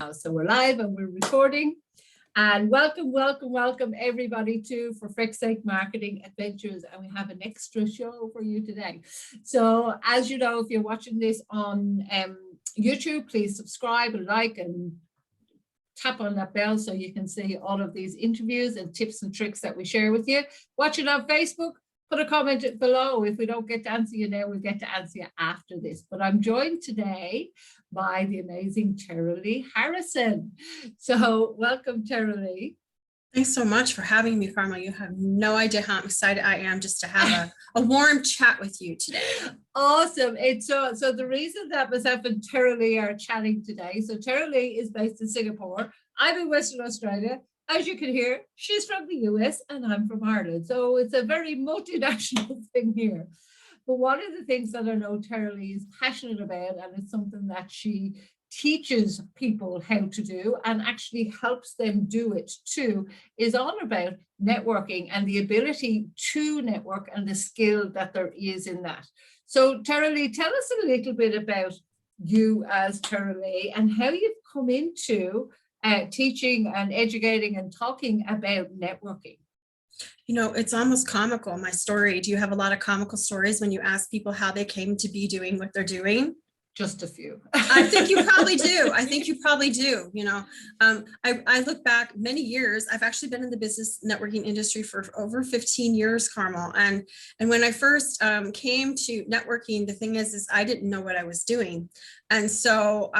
So we're live and we're recording. And welcome everybody to For Frick's Sake Marketing Adventures. And we have an extra show for you today. So as you know, if you're watching this on YouTube, please subscribe and like and tap on that bell so you can see all of these interviews and tips and tricks that we share with you. Watch it on Facebook. Put a comment below. If we don't get to answer you now, we'll get to answer you after this. But I'm joined today by the amazing Terrilee Harrison. So welcome, Terrilee. Thanks so much for having me, Carmel. You have no idea how excited I am just to have a warm chat with you today. Awesome. It's so the reason that myself and Terrilee are chatting today. So Terrilee is based in Singapore. I'm in Western Australia. As you can hear, she's from the US and I'm from Ireland. So it's a very multinational thing here. But one of the things that I know Terrilee is passionate about, and it's something that she teaches people how to do and actually helps them do it too, is all about networking and the ability to network and the skill that there is in that. So Terrilee, tell us a little bit about you as Terrilee and how you've come into teaching and educating and talking about networking. You know, it's almost comical, my story. Do you have a lot of comical stories when you ask people how they came to be doing what they're doing? Just a few. I think you probably do. I think you probably do. You know, I look back many years. I've actually been in the business networking industry for over 15 years, Carmel. And when I first came to networking, the thing is I didn't know what I was doing. And so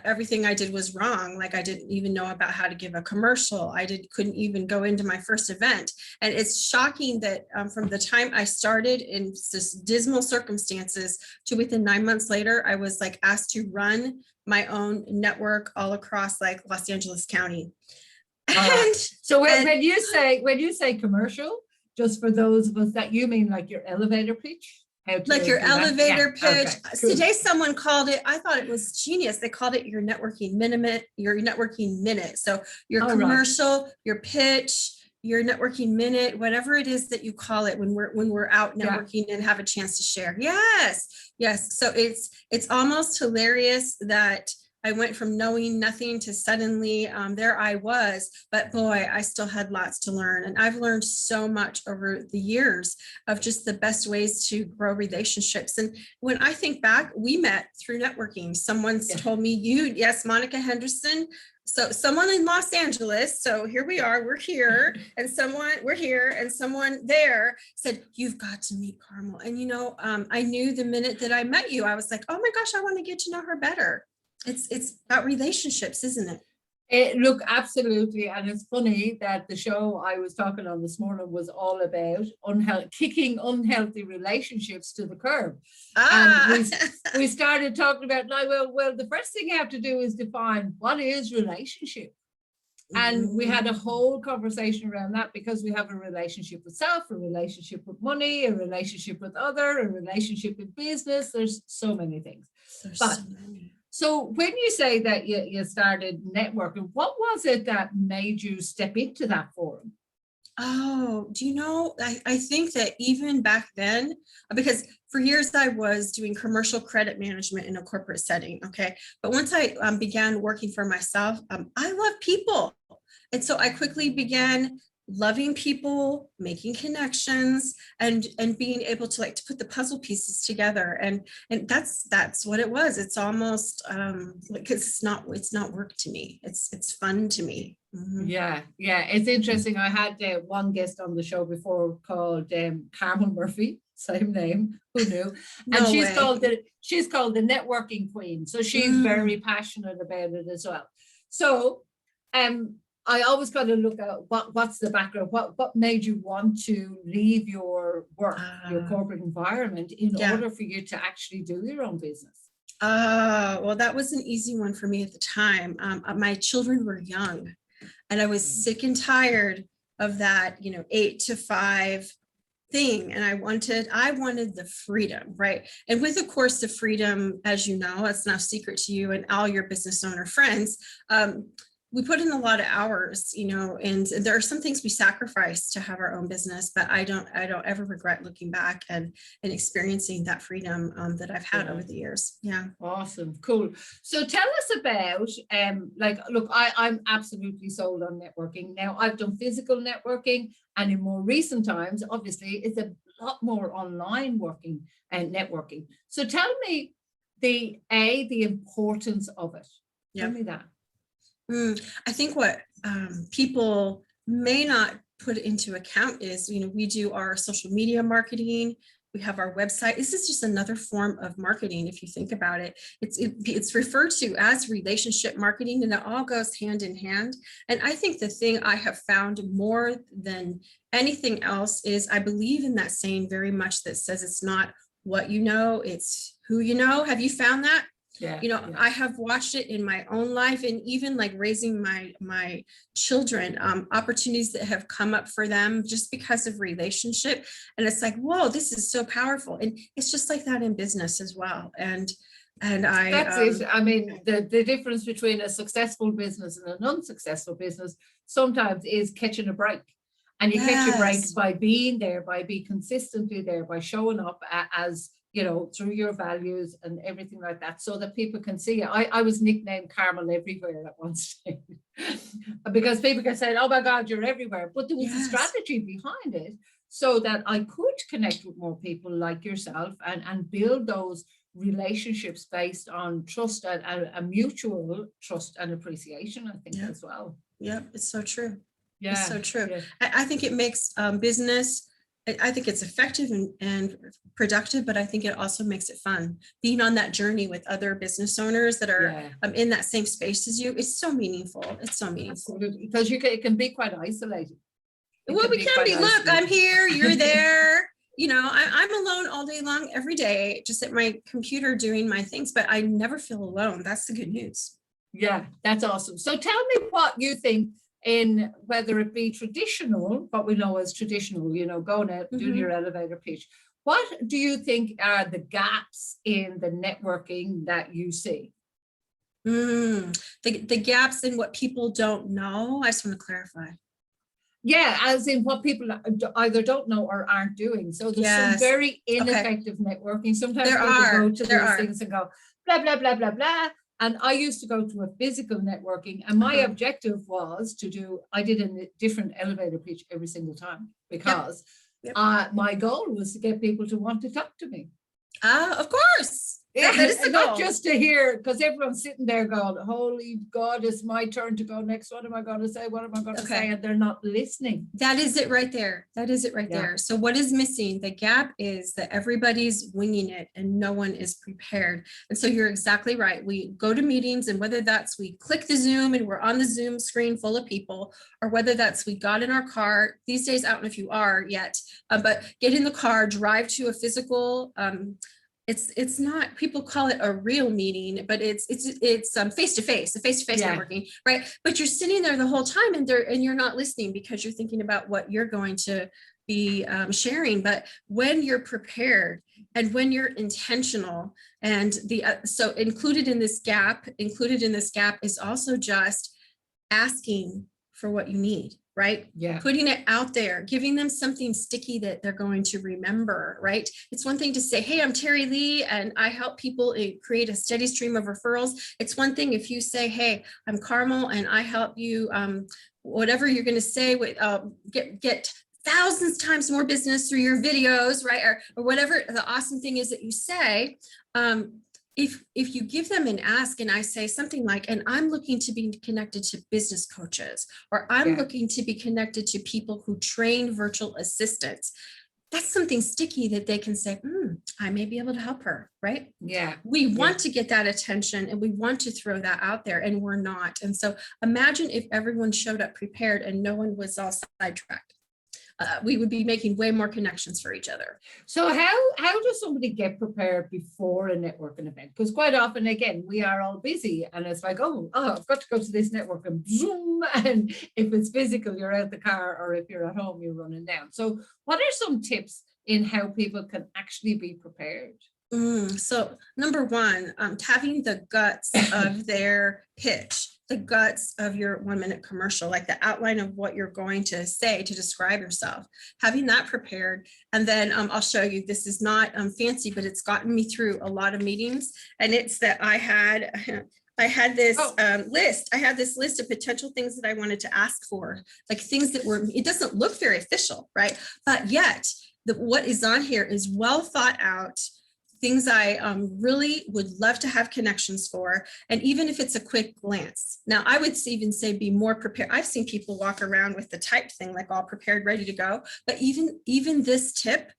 everything I did was wrong. Like I didn't even know about how to give a commercial. Couldn't even go into my first event. And it's shocking that from the time I started in this dismal circumstances to within 9 months later, I was like asked to run my own network all across like Los Angeles County. When you say commercial, just for those of us that you mean like your elevator pitch? Like your elevator pitch. Okay, cool. Today, someone called it, I thought it was genius. They called it your networking minute. So your commercial, your pitch, your networking minute, whatever it is that you call it when we're out networking and have a chance to share. Yes. So it's almost hilarious that I went from knowing nothing to suddenly there I was, but boy, I still had lots to learn. And I've learned so much over the years of just the best ways to grow relationships. And when I think back, we met through networking. Someone's told me, yes, Monica Henderson. So someone in Los Angeles, so here we are, we're here, and someone there said, you've got to meet Carmel. And you know, I knew the minute that I met you, I was like, oh my gosh, I want to get to know her better. It's about relationships, isn't it? Look, absolutely. And it's funny that the show I was talking on this morning was all about kicking unhealthy relationships to the curb. And we started talking about, well, the first thing you have to do is define what is relationship. And we had a whole conversation around that because we have a relationship with self, a relationship with money, a relationship with other, a relationship with business. There's so many things. So when you say that you started networking, what was it that made you step into that forum? Oh, do you know, I think that even back then, because for years I was doing commercial credit management in a corporate setting, okay? But once I began working for myself, I love people. And so I quickly began loving people, making connections, and being able to put the puzzle pieces together. And that's what it was. It's almost like it's not work to me. It's fun to me. Mm-hmm. Yeah. It's interesting. I had one guest on the show before called Carmel Murphy, same name. Who knew? And she's called the networking queen. So she's very passionate about it as well. So I always got to look at what's the background, what made you want to leave your work, your corporate environment in order for you to actually do your own business? Well, that was an easy one for me at the time. My children were young and I was sick and tired of that, 8 to 5 thing. And I wanted the freedom, right? And with of course the freedom, as you know, it's no secret to you and all your business owner friends, we put in a lot of hours, you know, and there are some things we sacrifice to have our own business, but I don't ever regret looking back and experiencing that freedom that I've had over the years. Yeah. Awesome. Cool. So tell us about, like, look, I'm absolutely sold on networking. Now I've done physical networking, and in more recent times, obviously it's a lot more online working and networking. So tell me the importance of it. Tell me that. I think what people may not put into account is, you know, we do our social media marketing. We have our website. This is just another form of marketing. If you think about it, it's referred to as relationship marketing, and it all goes hand in hand. And I think the thing I have found more than anything else is I believe in that saying very much that says it's not what you know, it's who you know. Have you found that? Yeah, you know, I have watched it in my own life, and even like raising my children, opportunities that have come up for them just because of relationship. And it's like, whoa, this is so powerful. And it's just like that in business as well. And that's it. I mean, the difference between a successful business and an unsuccessful business sometimes is catching a break. And you catch your break by being there, by being consistently there, by showing up as, you know, through your values and everything like that, so that people can see you. I was nicknamed Carmel everywhere at one stage because people can say, oh my God, you're everywhere. But there was a strategy behind it so that I could connect with more people like yourself and build those relationships based on trust and a mutual trust and appreciation, I think, as well. Yep, it's so true. Yeah, it's so true. I think it makes business, I think it's effective and productive, but I think it also makes it fun. Being on that journey with other business owners that are in that same space as you, it's so meaningful. It's so meaningful. Absolutely. Because it can be quite isolating. Well, we can be, look, I'm here, you're there. You know, I'm alone all day long, every day, just at my computer doing my things, but I never feel alone. That's the good news. Yeah, that's awesome. So tell me what you think in whether it be traditional, what we know as traditional, you know, going out, doing your elevator pitch. What do you think are the gaps in the networking that you see? The gaps in what people don't know. I just want to clarify. Yeah, as in what people either don't know or aren't doing. So there's some very ineffective networking. Sometimes people go to these things and go, blah, blah, blah, blah, blah. And I used to go to a physical networking, and my objective was I did a different elevator pitch every single time, because my goal was to get people to want to talk to me. Of course. That is the goal. Not just to hear, because everyone's sitting there going, holy God, it's my turn to go next. What am I going to say? What am I going to say? And they're not listening. That is it right there. That is it right there. So what is missing? The gap is that everybody's winging it and no one is prepared. And so you're exactly right. We go to meetings, and whether that's we click the Zoom and we're on the Zoom screen full of people, or whether that's we got in our car, these days, I don't know if you are yet, but get in the car, drive to a physical, it's not, people call it a real meeting, but it's face-to-face, networking, right? But you're sitting there the whole time and you're not listening because you're thinking about what you're going to be sharing. But when you're prepared and when you're intentional, and so included in this gap is also just asking for what you need. Right? Yeah. Putting it out there, giving them something sticky that they're going to remember, right? It's one thing to say, hey, I'm Terilee and I help people create a steady stream of referrals. It's one thing if you say, hey, I'm Carmel and I help you, whatever you're going to say, with get thousands times more business through your videos, right? Or whatever the awesome thing is that you say. If you give them an ask, and I say something like, and I'm looking to be connected to business coaches, or I'm looking to be connected to people who train virtual assistants, that's something sticky that they can say, I may be able to help her, right? Yeah. We want to get that attention and we want to throw that out there, and we're not. And so imagine if everyone showed up prepared and no one was all sidetracked. We would be making way more connections for each other. So how does somebody get prepared before a networking event? Because quite often, again, we are all busy and it's like, oh, I've got to go to this network, and zoom. And if it's physical, you're out the car, or if you're at home, you're running down. So what are some tips in how people can actually be prepared? So number one, having the guts of their pitch, the guts of your 1-minute commercial, like the outline of what you're going to say to describe yourself, having that prepared. And then I'll show you, this is not fancy, but it's gotten me through a lot of meetings. And it's that I had this list. I had this list of potential things that I wanted to ask for, like things that were, it doesn't look very official, right? But yet what is on here is well thought out, things I really would love to have connections for. And even if it's a quick glance. Now, I would even say be more prepared. I've seen people walk around with the type thing, like all prepared, ready to go. But even this tip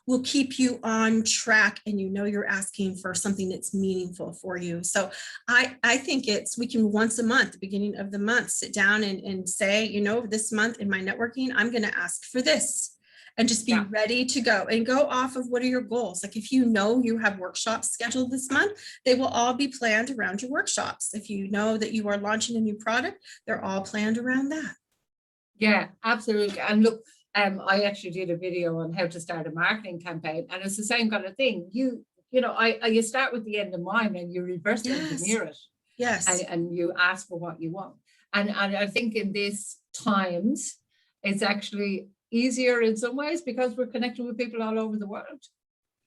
will keep you on track, and you know you're asking for something that's meaningful for you. So I think we can once a month, the beginning of the month, sit down and say, you know, this month in my networking, I'm going to ask for this. And just be ready to go and go off of what are your goals. Like if you know you have workshops scheduled this month, they will all be planned around your workshops. If you know that you are launching a new product, they're all planned around that. Yeah, absolutely. And look, I actually did a video on how to start a marketing campaign, and it's the same kind of thing. You start with the end in mind, and you reverse engineer it. Yes. And you ask for what you want. And I think in these times, it's actually easier in some ways because we're connecting with people all over the world.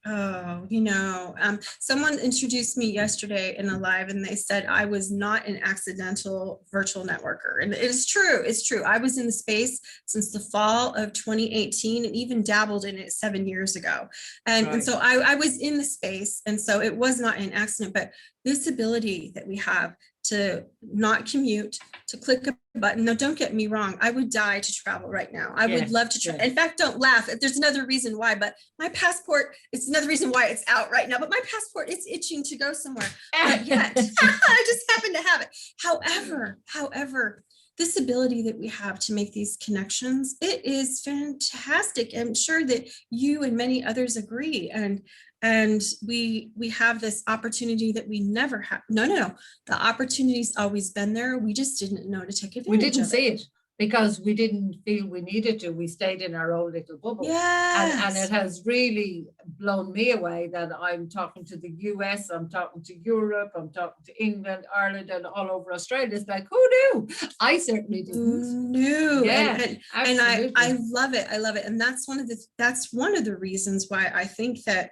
Oh, you know, someone introduced me yesterday in a live, and they said I was not an accidental virtual networker. And it is true. It's true. I was in the space since the fall of 2018 and even dabbled in it 7 years ago. And so I was in the space. And so it was not an accident, but this ability that we have to not commute, to click a button. No, don't get me wrong. I would die to travel right now. I would love to travel. In fact, don't laugh. There's another reason why, but my passport, it's another reason why it's out right now, but my passport is itching to go somewhere. But yet, I just happen to have it. However, this ability that we have to make these connections, it is fantastic. I'm sure that you and many others agree. And we have this opportunity that we never have. No. The opportunity's always been there. We just didn't know to take advantage of it. We didn't see it because we didn't feel we needed to. We stayed in our own little bubble. Yes. And it has really blown me away that I'm talking to the US, I'm talking to Europe, I'm talking to England, Ireland, and all over Australia. It's like, who knew? I certainly didn't. Knew. Yeah, and I love it. I love it. And that's one of the reasons why I think that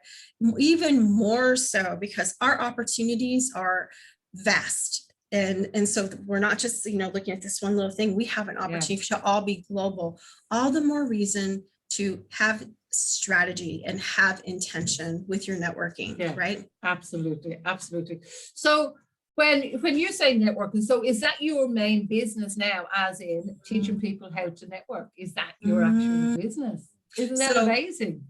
even more so, because our opportunities are vast. And so we're not just, looking at this one little thing. We have an opportunity to all be global. All the more reason to have strategy and have intention with your networking, right? Absolutely. So when you say networking, so is that your main business now, as in teaching people how to network? Is that your actual business? Isn't that amazing?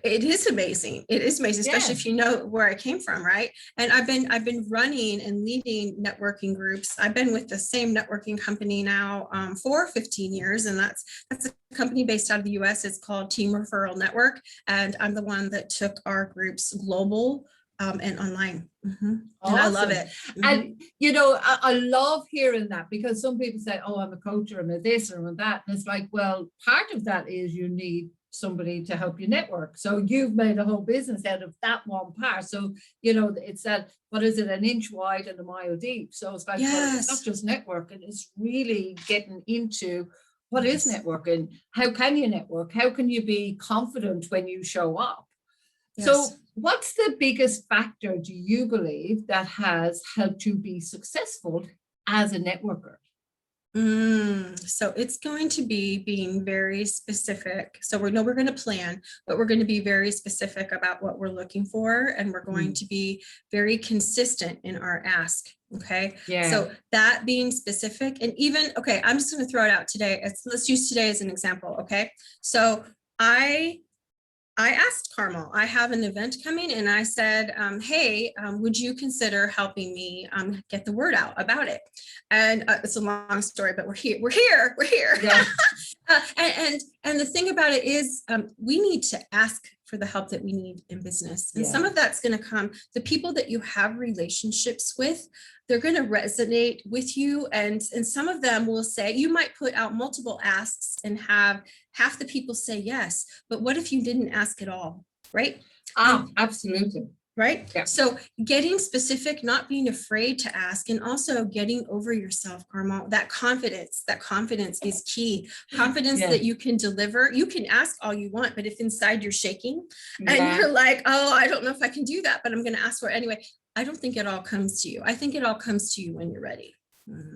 It is amazing. It is amazing, especially if you know where I came from, right? And I've been running and leading networking groups. I've been with the same networking company now for 15 years, and that's a company based out of the US. It's called Team Referral Network, and I'm the one that took our groups global and online. Awesome. And I love it. And I love hearing that, because some people say, "Oh, I'm a coach, or I'm a this or I'm a that," and it's like, well, part of that is you need somebody to help you network. So you've made a whole business out of that one part. So it's that, what is it, an inch wide and a mile deep. So it's like, well, it's not just networking, it's really getting into what is networking, how can you network, how can you be confident when you show up. So what's the biggest factor, do you believe, that has helped you be successful as a networker? So it's going to be being very specific. So we're going to plan, but we're going to be very specific about what we're looking for. And we're going to be very consistent in our ask. Okay. Yeah. So that being specific, and even, I'm just going to throw it out today. Let's use today as an example. Okay. So I asked Carmel, I have an event coming, and I said, hey, would you consider helping me get the word out about it? And it's a long story, but we're here. Yeah. And the thing about it is, we need to ask for the help that we need in business. And some of that's going to come, the people that you have relationships with, they're going to resonate with you. And some of them will say, you might put out multiple asks and have half the people say yes, but what if you didn't ask at all, right? Absolutely. Right? Yeah. So getting specific, not being afraid to ask, and also getting over yourself, Carmel. That confidence is key. Confidence Yeah. that you can deliver. You can ask all you want, but if inside you're shaking and Yeah. you're like, oh, I don't know if I can do that, but I'm going to ask for it anyway. I don't think it all comes to you. I think it all comes to you when you're ready.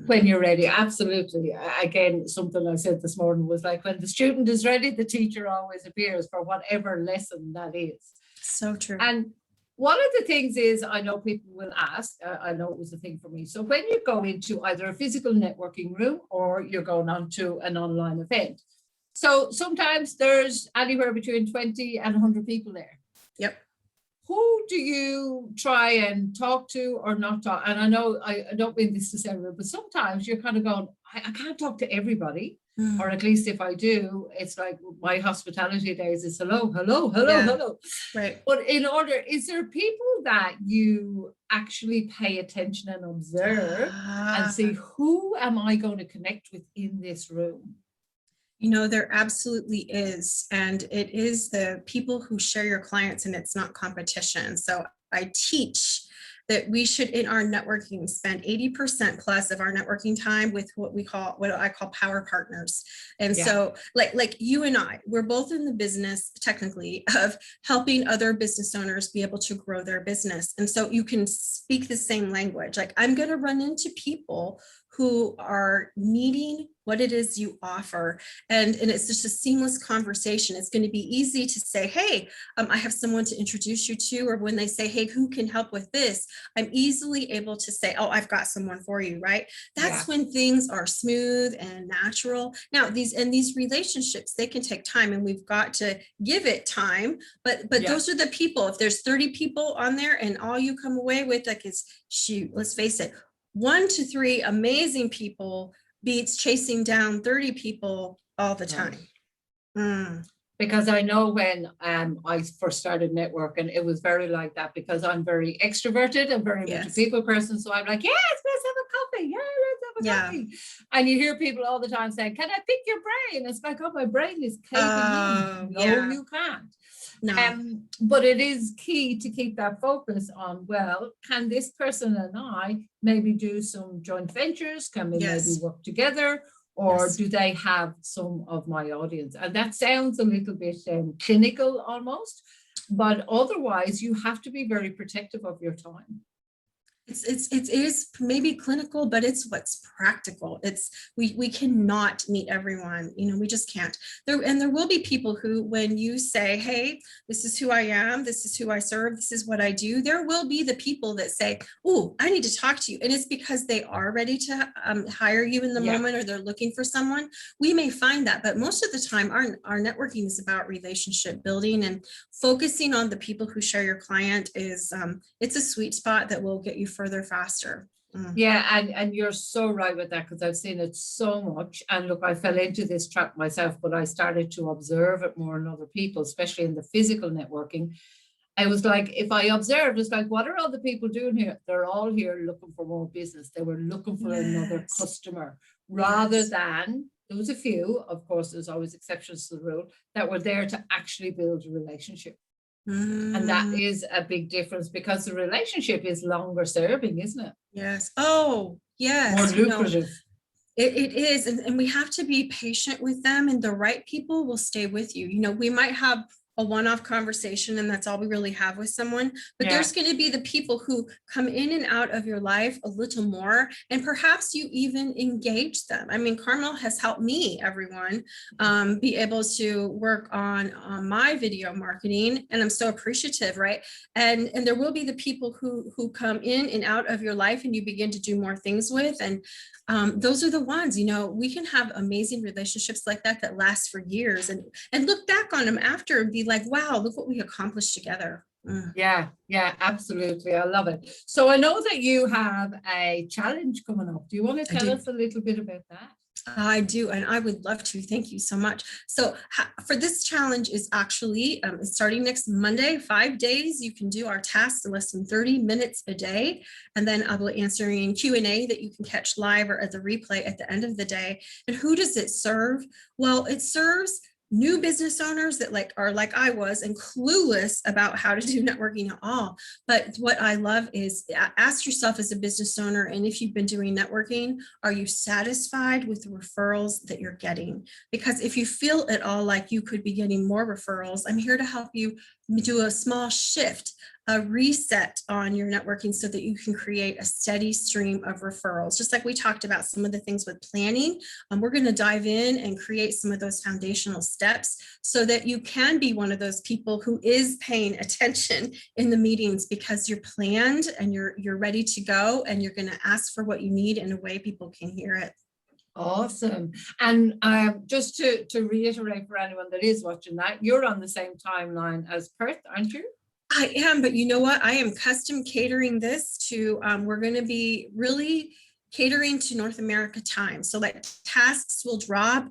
When you're ready, absolutely. Again, something I said this morning was like, when the student is ready, the teacher always appears for whatever lesson that is. So true. And one of the things is, I know people will ask, I know it was a thing for me. So when you go into either a physical networking room or you're going on to an online event, so sometimes there's anywhere between 20 and 100 people there. Yep. Who do you try and talk to or not talk? And I know I don't mean this to sound rude, but sometimes you're kind of going, I can't talk to everybody. Or at least if I do, it's like my hospitality days is hello, hello, hello, Yeah. hello. Right. But is there people that you actually pay attention and observe and see, who am I going to connect with in this room? You know, there absolutely is. And it is the people who share your clients, and it's not competition. So I teach that we should, in our networking, spend 80% plus of our networking time with what I call power partners. And so like you and I, we're both in the business technically of helping other business owners be able to grow their business. And so you can speak the same language. Like, I'm going to run into people who are needing what it is you offer. And it's just a seamless conversation. It's going to be easy to say, hey, I have someone to introduce you to, or when they say, hey, who can help with this? I'm easily able to say, oh, I've got someone for you, right? That's when things are smooth and natural. Now, these relationships, they can take time, and we've got to give it time, but those are the people. If there's 30 people on there and all you come away with, like, is, shoot, let's face it, 1 to 3 amazing people beats chasing down 30 people all the time. Because I know when I first started networking, it was very like that, because I'm very extroverted and very much a people person. So I'm like, yes, let's have a coffee. Yeah, let's have a coffee. And you hear people all the time saying, can I pick your brain? It's like, oh, my brain is caving in. No, you can't. No. But it is key to keep that focus on, well, can this person and I maybe do some joint ventures? Can we maybe work together? Or do they have some of my audience? And that sounds a little bit clinical almost, but otherwise you have to be very protective of your time. It is maybe clinical, but it's what's practical. We cannot meet everyone, we just can't. There will be people who, when you say, hey, this is who I am, this is who I serve, this is what I do, there will be the people that say, oh, I need to talk to you. And it's because they are ready to hire you in the moment, or they're looking for someone. We may find that, but most of the time our networking is about relationship building, and focusing on the people who share your client is it's a sweet spot that will get you further faster. Yeah, and you're so right with that, because I've seen it so much. And look, I fell into this trap myself, but I started to observe it more in other people, especially in the physical networking. I was like, if I observed, it's like, what are all the people doing here? They're all here looking for more business. They were looking for another customer, rather than, there was a few, of course, there's always exceptions to the rule, that were there to actually build a relationship. And that is a big difference, because the relationship is longer serving, isn't it? Yes. Oh, yes. More lucrative. It is. And we have to be patient with them, and the right people will stay with you. We might have a one-off conversation, and that's all we really have with someone, but there's going to be the people who come in and out of your life a little more, and perhaps you even engage them. I mean, Carmel has helped me, everyone, be able to work on my video marketing, and I'm so appreciative, right? And there will be the people who come in and out of your life, and you begin to do more things with, and those are the ones, we can have amazing relationships like that last for years, and look back on them after and be like, wow, look what we accomplished together. Yeah, absolutely. I love it. So I know that you have a challenge coming up. Do you want to tell us a little bit about that? I do, and I would love to. Thank you so much. So for this challenge is actually starting next Monday, 5 days. You can do our tasks in less than 30 minutes a day. And then I'll be answering Q&A that you can catch live or as a replay at the end of the day. And who does it serve? Well, it serves new business owners that are like I was and clueless about how to do networking at all. But what I love is ask yourself as a business owner, and if you've been doing networking, are you satisfied with the referrals that you're getting? Because if you feel at all like you could be getting more referrals, I'm here to help you do a small shift, a reset on your networking so that you can create a steady stream of referrals. Just like we talked about some of the things with planning, we're going to dive in and create some of those foundational steps so that you can be one of those people who is paying attention in the meetings, because you're planned and you're ready to go, and you're going to ask for what you need in a way people can hear it. Awesome. And just to reiterate for anyone that is watching that, you're on the same timeline as Perth, aren't you? I am, but you know what? I am custom catering this to, we're going to be really catering to North America time. So like tasks will drop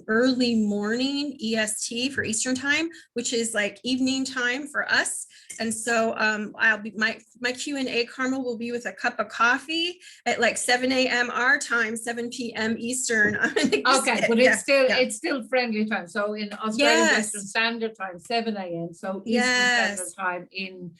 early morning EST for Eastern time, which is like evening time for us. And so I'll be my Q&A, Carmel, will be with a cup of coffee at like 7 a.m. our time, 7 p.m. Eastern. Okay, but it's still friendly time. So in Australian Western Standard Time, 7 a.m. So Eastern Standard Time in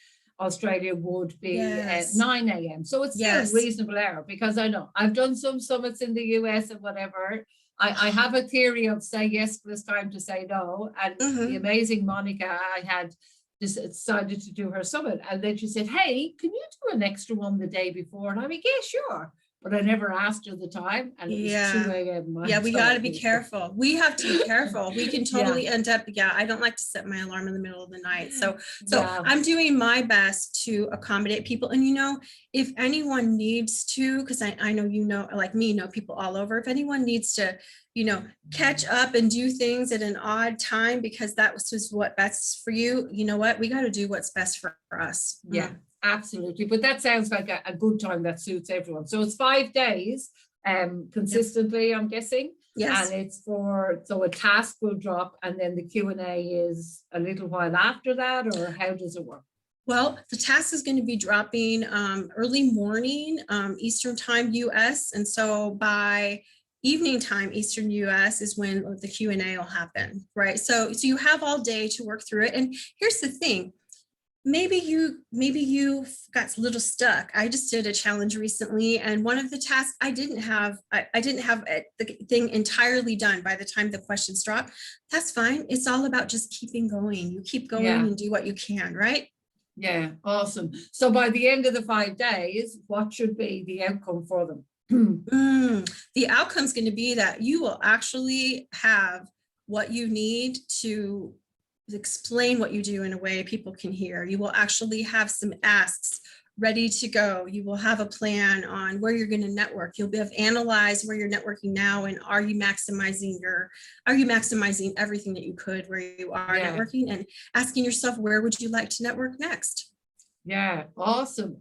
Australia would be at 9 a.m. So it's still a reasonable error, because I know I've done some summits in the US and whatever. I have a theory of say yes for this time to say no. And the amazing Monica, I had decided to do her summit, and then she said, hey, can you do an extra one the day before? And I'm like, yeah, sure. But I never asked her the time, and it was 2 a.m. Yeah, we got to be careful. We have to be careful. We can totally end up, I don't like to set my alarm in the middle of the night. So I'm doing my best to accommodate people. And, you know, if anyone needs to, because I know, you know, like me, know people all over, if anyone needs to, you know, catch up and do things at an odd time because that was what best for you, you know what, we got to do what's best for us. Yeah. Absolutely. But that sounds like a good time that suits everyone. So it's 5 days consistently, I'm guessing. Yes. And it's so a task will drop, and then the Q&A is a little while after that, or how does it work? Well, the task is going to be dropping early morning Eastern time US. And so by evening time Eastern US is when the Q&A will happen, right? So you have all day to work through it. And here's the thing. Maybe you got a little stuck. I just did a challenge recently, and one of the tasks I didn't have the thing entirely done by the time the questions drop. That's fine. It's all about just keeping going. You keep going and do what you can, right? Yeah, awesome. So by the end of the 5 days, what should be the outcome for them? The outcome is going to be that you will actually have what you need to explain what you do in a way people can hear. You will actually have some asks ready to go. You will have a plan on where you're going to network. You'll have analyzed where you're networking now, and are you maximizing everything that you could where you are networking, and asking yourself, where would you like to network next? Yeah, awesome.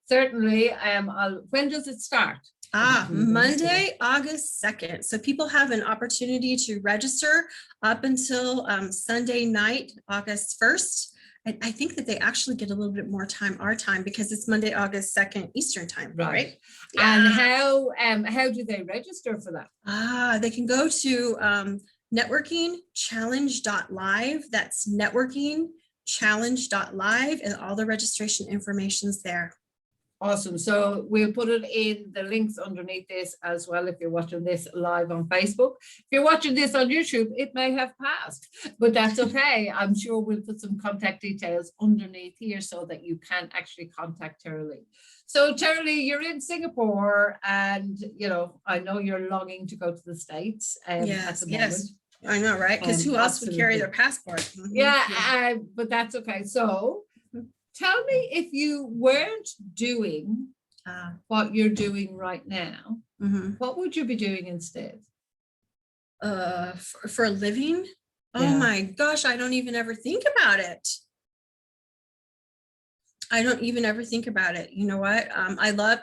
Certainly. When does it start? Monday, August 2nd. So people have an opportunity to register up until Sunday night, August 1st. And I think that they actually get a little bit more time, our time, because it's Monday, August 2nd, Eastern time, right? And how do they register for that? They can go to networkingchallenge.live. That's networkingchallenge.live, and all the registration information's there. Awesome. So we'll put it in the links underneath this as well if you're watching this live on Facebook. If you're watching this on YouTube, it may have passed, but that's okay. I'm sure we'll put some contact details underneath here so that you can actually contact Terilee. So Terilee, you're in Singapore, and you know, I know you're longing to go to the States at the moment. Yes. I know, right? Because who else would carry their passport? But that's okay. So tell me, if you weren't doing what you're doing right now, what would you be doing instead? For a living? Oh my gosh, I don't even ever think about it. I don't even ever think about it. You know what? I love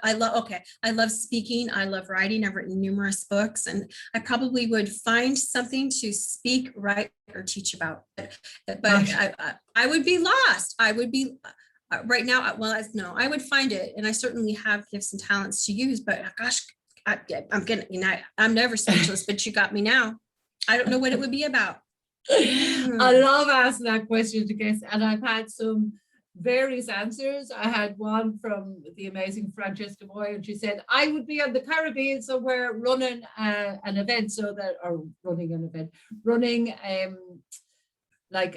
speaking. I love writing. I've written numerous books, and I probably would find something to speak, write, or teach about. But I would be lost. I would be right now. Well, no, I would find it. And I certainly have gifts and talents to use, but gosh, I'm never speechless, but you got me now. I don't know what it would be about. I love asking that question to guests, and I've had some various answers. I had one from the amazing Francesca Moy, and she said, I would be on the Caribbean somewhere running an event, running like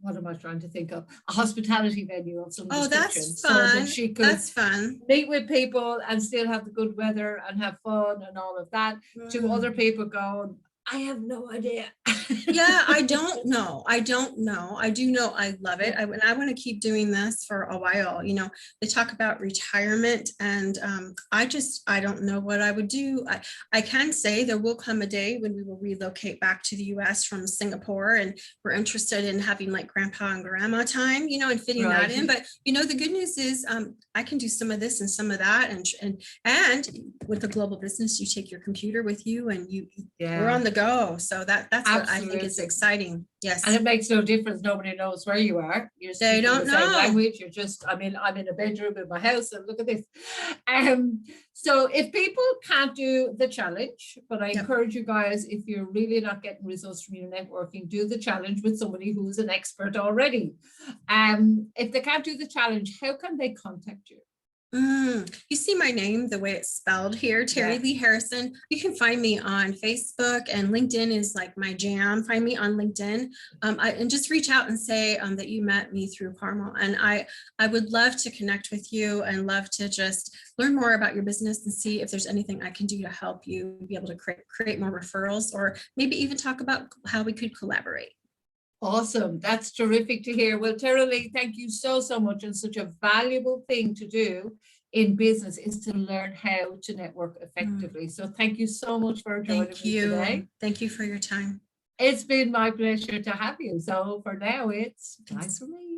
what am I trying to think of? A hospitality venue of some description. That's fun. So that she could that's fun. meet with people and still have the good weather and have fun and all of that. To other people going, I have no idea. Yeah, I don't know. I do know I love it. I want to keep doing this for a while. You know, they talk about retirement, and I don't know what I would do. I can say there will come a day when we will relocate back to the US from Singapore, and we're interested in having like grandpa and grandma time, you know, and fitting that in. But, you know, the good news is I can do some of this and some of that. And with the global business, you take your computer with you and we're on the go. So that's what I think is exciting. Yes. And it makes no difference. Nobody knows where you are. They don't know. Language. You're just, I'm in a bedroom in my house and look at this. So if people can't do the challenge, but I encourage you guys, if you're really not getting results from your networking, do the challenge with somebody who's an expert already. If they can't do the challenge, how can they contact you? You see my name, the way it's spelled here, Terrilee Harrison. You can find me on Facebook, and LinkedIn is like my jam. Find me on LinkedIn, and just reach out and say that you met me through Carmel. And I would love to connect with you and love to just learn more about your business and see if there's anything I can do to help you be able to create more referrals, or maybe even talk about how we could collaborate. Awesome. That's terrific to hear. Well, Terilee, thank you so much. And such a valuable thing to do in business is to learn how to network effectively. So thank you so much for joining me today. Thank you for your time. It's been my pleasure to have you. So for now, it's bye for me.